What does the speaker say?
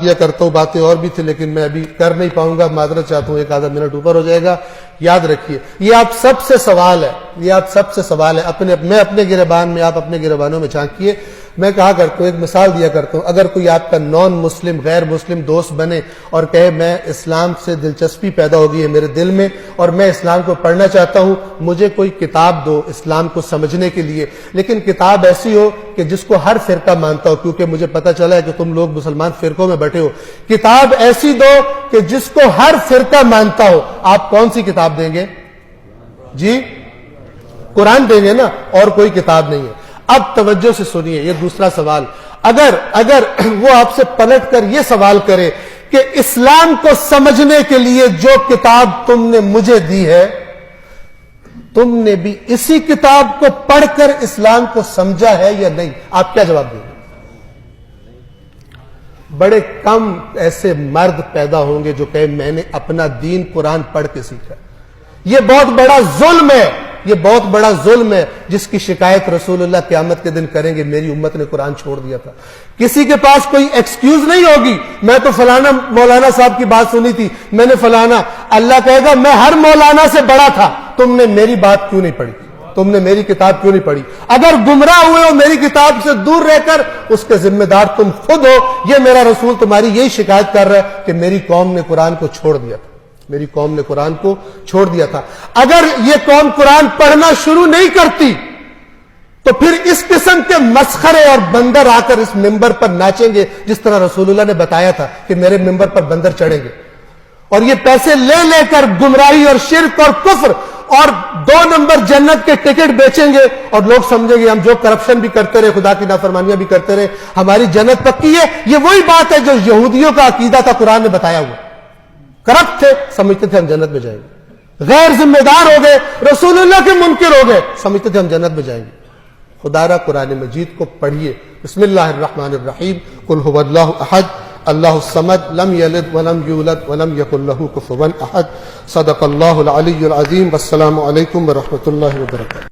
یہ کرتا ہوں، باتیں اور بھی تھی لیکن میں ابھی کر نہیں پاؤں گا، معذرت چاہتا ہوں، ایک آدھا منٹ اوپر ہو جائے گا۔ یاد رکھیے یہ آپ سب سے سوال ہے، یہ آپ سب سے سوال ہے، میں اپنے گریبان میں، آپ اپنے گریبانوں میں جھانکیے۔ میں کہا کرتا ہوں، ایک مثال دیا کرتا ہوں، اگر کوئی آپ کا نان مسلم غیر مسلم دوست بنے اور کہے میں اسلام سے دلچسپی پیدا ہو گئی ہے میرے دل میں اور میں اسلام کو پڑھنا چاہتا ہوں، مجھے کوئی کتاب دو اسلام کو سمجھنے کے لیے، لیکن کتاب ایسی ہو کہ جس کو ہر فرقہ مانتا ہو، کیونکہ مجھے پتہ چلا ہے کہ تم لوگ مسلمان فرقوں میں بیٹھے ہو، کتاب ایسی دو کہ جس کو ہر فرقہ مانتا ہو۔ آپ کون سی کتاب دیں گے؟ جی قرآن دیں گے نا، اور کوئی کتاب نہیں ہے۔ اب توجہ سے سنیے یہ دوسرا سوال، اگر وہ آپ سے پلٹ کر یہ سوال کرے کہ اسلام کو سمجھنے کے لیے جو کتاب تم نے مجھے دی ہے، تم نے بھی اسی کتاب کو پڑھ کر اسلام کو سمجھا ہے یا نہیں، آپ کیا جواب دیں گے؟ بڑے کم ایسے مرد پیدا ہوں گے جو کہے میں نے اپنا دین قرآن پڑھ کے سیکھا۔ یہ بہت بڑا ظلم ہے، یہ بہت بڑا ظلم ہے جس کی شکایت رسول اللہ قیامت کے دن کریں گے، میری امت نے قرآن چھوڑ دیا تھا۔ کسی کے پاس کوئی ایکسکیوز نہیں ہوگی، میں تو فلانا مولانا صاحب کی بات سنی تھی، میں نے فلانا، اللہ کہے گا میں ہر مولانا سے بڑا تھا، تم نے میری بات کیوں نہیں پڑھی، تم نے میری کتاب کیوں نہیں پڑھی؟ اگر گمراہ ہوئے ہو میری کتاب سے دور رہ کر، اس کے ذمہ دار تم خود ہو۔ یہ میرا رسول تمہاری یہی شکایت کر رہا ہے کہ میری قوم نے قرآن کو چھوڑ دیا تھا، میری قوم نے قرآن کو چھوڑ دیا تھا۔ اگر یہ قوم قرآن پڑھنا شروع نہیں کرتی تو پھر اس قسم کے مسخرے اور بندر آ کر اس ممبر پر ناچیں گے، جس طرح رسول اللہ نے بتایا تھا کہ میرے ممبر پر بندر چڑھیں گے، اور یہ پیسے لے لے کر گمراہی اور شرک اور کفر اور 2 نمبر جنت کے ٹکٹ بیچیں گے، اور لوگ سمجھیں گے ہم جو کرپشن بھی کرتے رہے، خدا کی نافرمانیاں بھی کرتے رہے، ہماری جنت پکی ہے۔ یہ وہی بات ہے جو یہودیوں کا عقیدہ تھا، قرآن نے بتایا ہوا، کرپٹ تھے، سمجھتے تھے ہم جنت میں جائیں گے، غیر ذمہ دار ہو گئے، رسول اللہ کے منکر ہو گئے، سمجھتے تھے ہم جنت میں جائیں گے۔ خدا را قرآن مجید کو پڑھیے۔ بسم اللہ الرحمن الرحیم، قل هو اللہ احد اللہ الصمد لم یلد ولم یولد ولم یکن له کفوا احد۔ صدق اللہ العلی العظیم۔ والسلام علیکم ورحمۃ اللہ وبرکاتہ۔